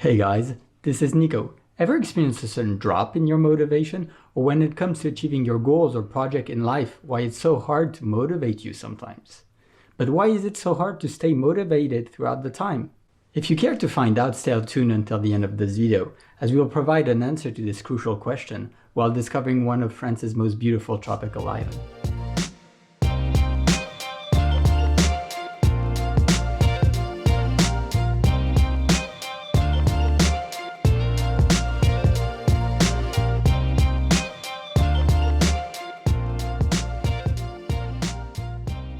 Hey guys, this is Nico. Ever experienced a sudden drop in your motivation? Or when it comes to achieving your goals or project in life, why it's so hard to motivate you sometimes? But why is it so hard to stay motivated throughout the time? If you care to find out, stay tuned until the end of this video, as we will provide an answer to this crucial question while discovering one of France's most beautiful tropical islands.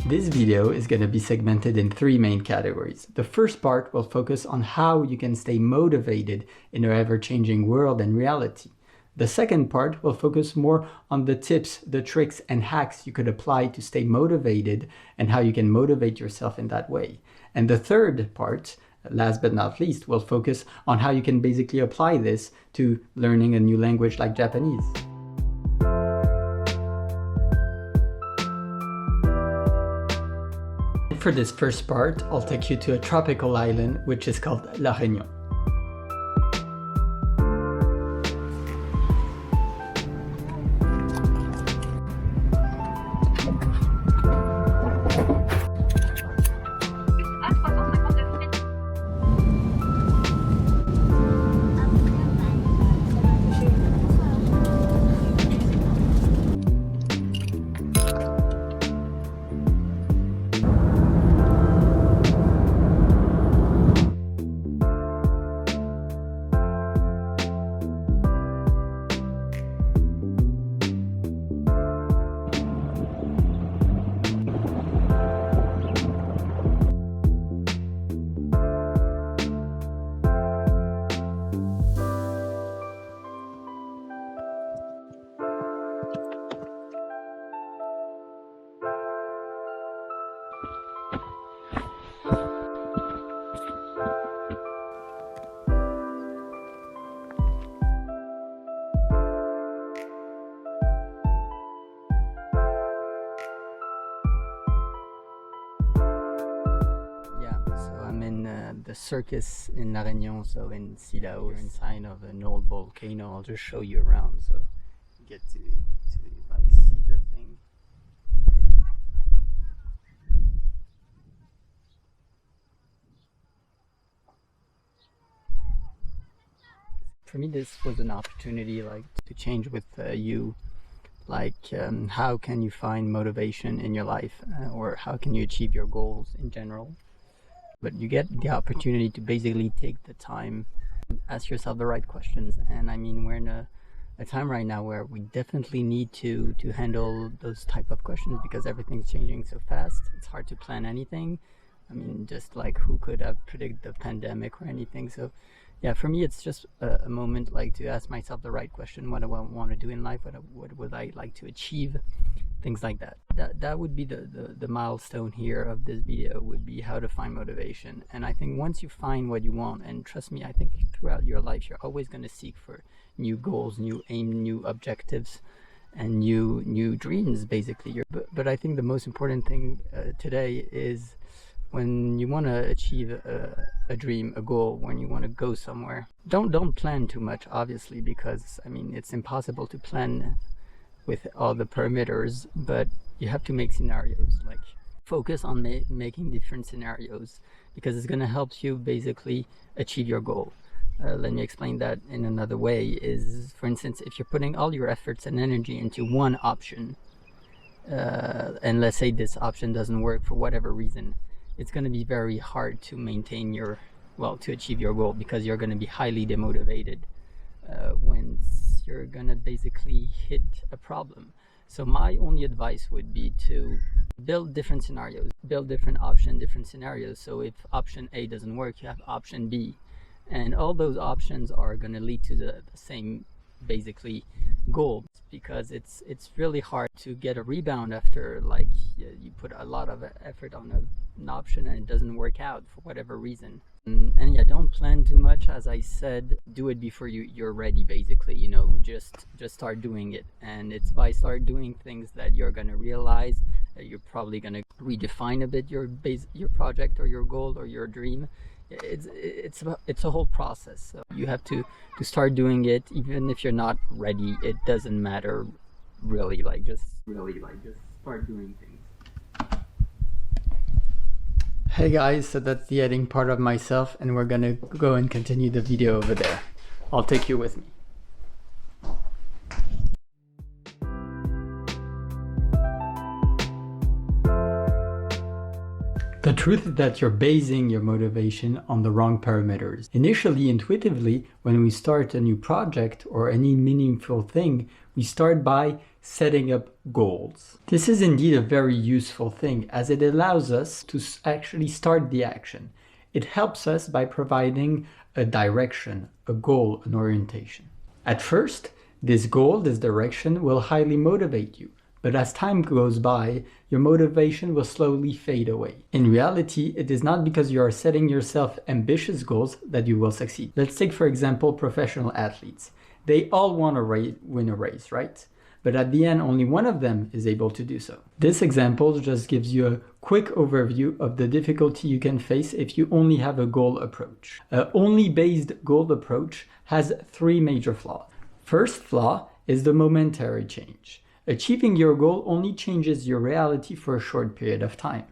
This video is going to be segmented in three main categories. The first part will focus on how you can stay motivated in an ever-changing world and reality. The second part will focus more on the tips, the tricks and hacks you could apply to stay motivated and how you can motivate yourself in that way. And the third part, last but not least, will focus on how you can basically apply this to learning a new language like Japanese. For this first part, I'll take you to a tropical island which is called La Réunion. The circus in La Réunion, so in Silao, you're inside of an old volcano. I'll just show you around so you get to like see the thing. For me, this was an opportunity like to change with you, like how can you find motivation in your life, or how can you achieve your goals in general. But you get the opportunity to basically take the time, ask yourself the right questions. And I mean, we're in a time right now where we definitely need to handle those type of questions because everything's changing so fast. It's hard to plan anything. I mean, just like who could have predicted the pandemic or anything. So yeah, for me, it's just a moment like to ask myself the right question. What do I want to do in life? What would I like to achieve? Things like that. That would be the milestone here of this video, would be how to find motivation. And I think once you find what you want, and trust me, I think throughout your life you're always going to seek for new goals, new aim, new objectives, and new dreams basically. But I think the most important thing today is when you want to achieve a dream, a goal, when you want to go somewhere, don't plan too much, obviously, because I mean it's impossible to plan with all the parameters, but you have to make scenarios, like focus on making different scenarios, because it's going to help you basically achieve your goal. Let me explain that in another way. Is, for instance, if you're putting all your efforts and energy into one option, and let's say this option doesn't work for whatever reason, it's going to be very hard to maintain your, well, to achieve your goal, because you're going to be highly demotivated when you're gonna basically hit a problem. So my only advice would be to build different scenarios, build different options, different scenarios. So if option A doesn't work, you have option B, and all those options are going to lead to the same basically goal, because it's really hard to get a rebound after like you put a lot of effort on an option and it doesn't work out for whatever reason. And yeah, don't plan too much. As I said, do it before you're ready, basically, you know, just start doing it. And it's by start doing things that you're going to realize that you're probably going to redefine a bit your project or your goal or your dream. it's a whole process. So you have to start doing it, even if you're not ready. It doesn't matter really. Just start doing things. Hey guys, so that's the editing part of myself, and we're gonna go and continue the video over there. I'll take you with me. The truth is that you're basing your motivation on the wrong parameters. Initially, intuitively, when we start a new project or any meaningful thing, we start by setting up goals. This is indeed a very useful thing, as it allows us to actually start the action. It helps us by providing a direction, a goal, an orientation. At first, this goal, this direction will highly motivate you. But as time goes by, your motivation will slowly fade away. In reality, it is not because you are setting yourself ambitious goals that you will succeed. Let's take, for example, professional athletes. They all want to win a race, right? But at the end, only one of them is able to do so. This example just gives you a quick overview of the difficulty you can face if you only have a goal approach. An only-based goal approach has 3 major flaws. First flaw is the momentary change. Achieving your goal only changes your reality for a short period of time.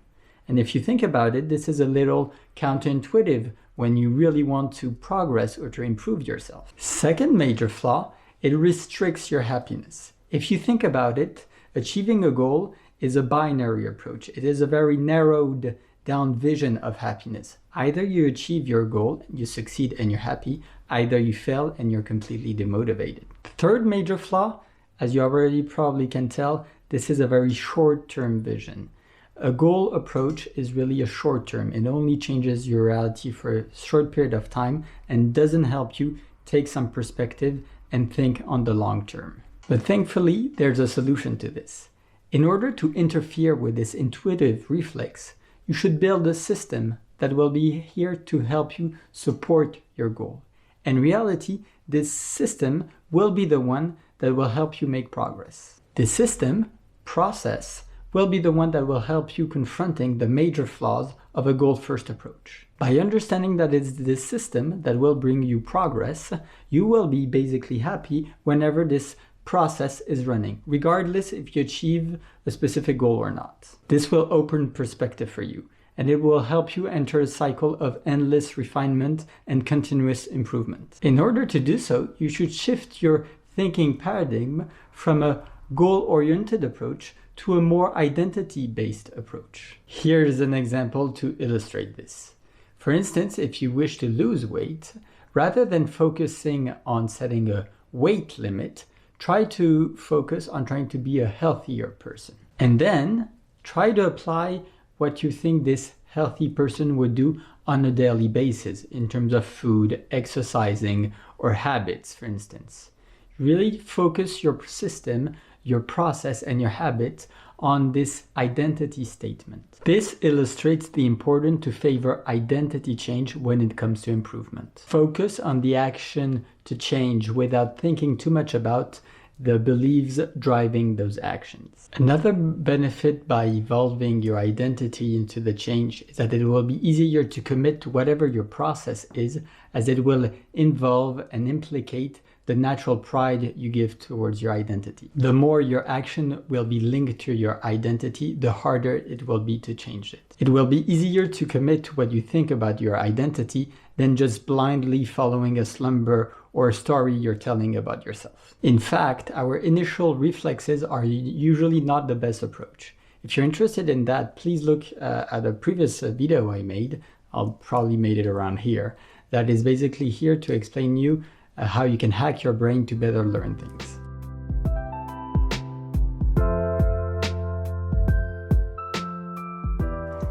And if you think about it, this is a little counterintuitive when you really want to progress or to improve yourself. Second major flaw, it restricts your happiness. If you think about it, achieving a goal is a binary approach. It is a very narrowed down vision of happiness. Either you achieve your goal, you succeed and you're happy, either you fail and you're completely demotivated. The third major flaw, as you already probably can tell, this is a very short-term vision. A goal approach is really a short-term. It only changes your reality for a short period of time and doesn't help you take some perspective and think on the long term. But thankfully, there's a solution to this. In order to interfere with this intuitive reflex, you should build a system that will be here to help you support your goal. In reality, this system will be the one that will help you make progress. This system, process, will be the one that will help you confronting the major flaws of a goal-first approach. By understanding that it's this system that will bring you progress, you will be basically happy whenever this process is running, regardless if you achieve a specific goal or not. This will open perspective for you, and it will help you enter a cycle of endless refinement and continuous improvement. In order to do so, you should shift your thinking paradigm from a goal-oriented approach to a more identity-based approach. Here's an example to illustrate this. For instance, if you wish to lose weight, rather than focusing on setting a weight limit, try to focus on trying to be a healthier person. And then try to apply what you think this healthy person would do on a daily basis in terms of food, exercising, or habits, for instance. Really focus your system, your process, and your habits on this identity statement. This illustrates the importance to favor identity change when it comes to improvement. Focus on the action to change without thinking too much about the beliefs driving those actions. Another benefit by evolving your identity into the change is that it will be easier to commit to whatever your process is, as it will involve and implicate the natural pride you give towards your identity. The more your action will be linked to your identity, the harder it will be to change it. It will be easier to commit to what you think about your identity than just blindly following a slumber or a story you're telling about yourself. In fact, our initial reflexes are usually not the best approach. If you're interested in that, please look at a previous video I made. I'll probably made it around here. That is basically here to explain you how you can hack your brain to better learn things.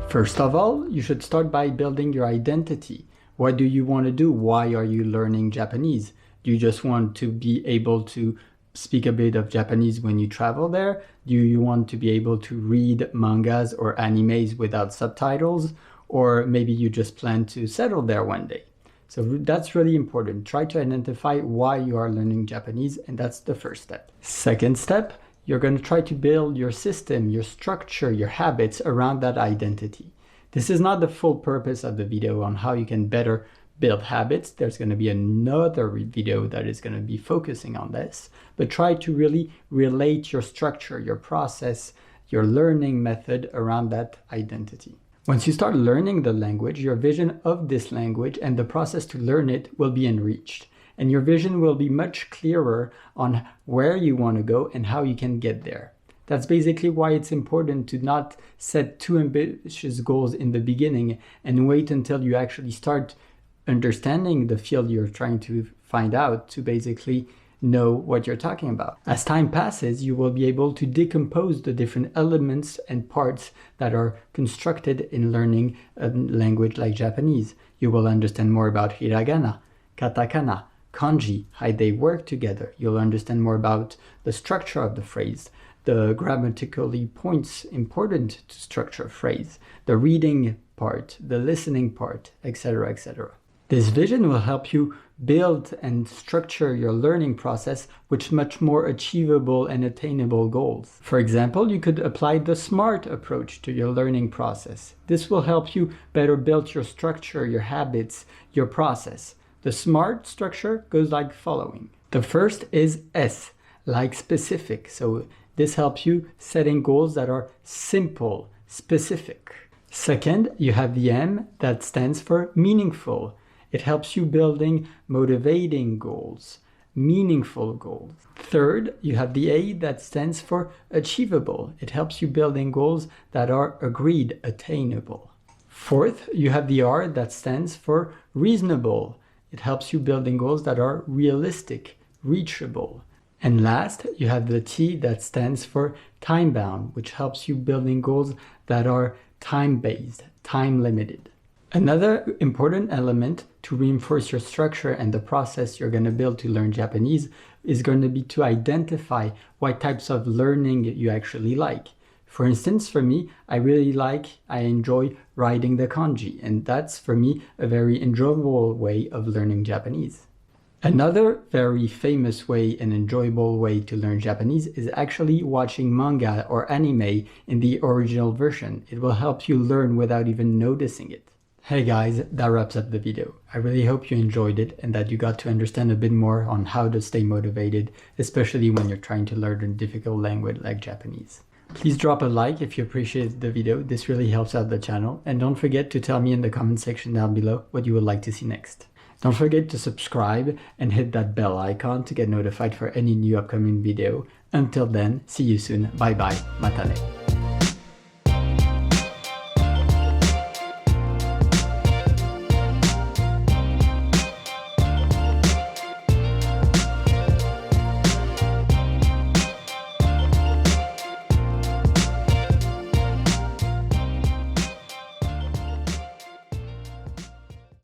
First of all, you should start by building your identity. What do you want to do? Why are you learning Japanese? Do you just want to be able to speak a bit of Japanese when you travel there? Do you want to be able to read mangas or animes without subtitles? Or maybe you just plan to settle there one day. So that's really important. Try to identify why you are learning Japanese, and that's the first step. Second step, you're going to try to build your system, your structure, your habits around that identity. This is not the full purpose of the video on how you can better build habits. There's going to be another video that is going to be focusing on this, but try to really relate your structure, your process, your learning method around that identity. Once you start learning the language, your vision of this language and the process to learn it will be enriched, and your vision will be much clearer on where you want to go and how you can get there. That's basically why it's important to not set too ambitious goals in the beginning and wait until you actually start understanding the field you're trying to find out to basically know what you're talking about. As time passes, you will be able to decompose the different elements and parts that are constructed in learning a language like Japanese. You will understand more about hiragana, katakana, kanji, how they work together. You'll understand more about the structure of the phrase, the grammatically points important to structure a phrase, the reading part, the listening part, etc., etc. This vision will help you build and structure your learning process with much more achievable and attainable goals. For example, you could apply the SMART approach to your learning process. This will help you better build your structure, your habits, your process. The SMART structure goes like following. The first is S, like specific. So this helps you setting goals that are simple, specific. Second, you have the M that stands for meaningful. It helps you building motivating goals, meaningful goals. Third, you have the A that stands for achievable. It helps you building goals that are agreed, attainable. Fourth, you have the R that stands for reasonable. It helps you building goals that are realistic, reachable. And last, you have the T that stands for time-bound, which helps you building goals that are time-based, time-limited. Another important element to reinforce your structure and the process you're going to build to learn Japanese is going to be to identify what types of learning you actually like. For instance, for me, I enjoy writing the kanji, and that's for me a very enjoyable way of learning Japanese. Another very famous way and enjoyable way to learn Japanese is actually watching manga or anime in the original version. It will help you learn without even noticing it. Hey guys, that wraps up the video. I really hope you enjoyed it and that you got to understand a bit more on how to stay motivated, especially when you're trying to learn a difficult language like Japanese. Please drop a like if you appreciated the video. This really helps out the channel. And don't forget to tell me in the comment section down below what you would like to see next. Don't forget to subscribe and hit that bell icon to get notified for any new upcoming video. Until then, see you soon. Bye bye. Matane.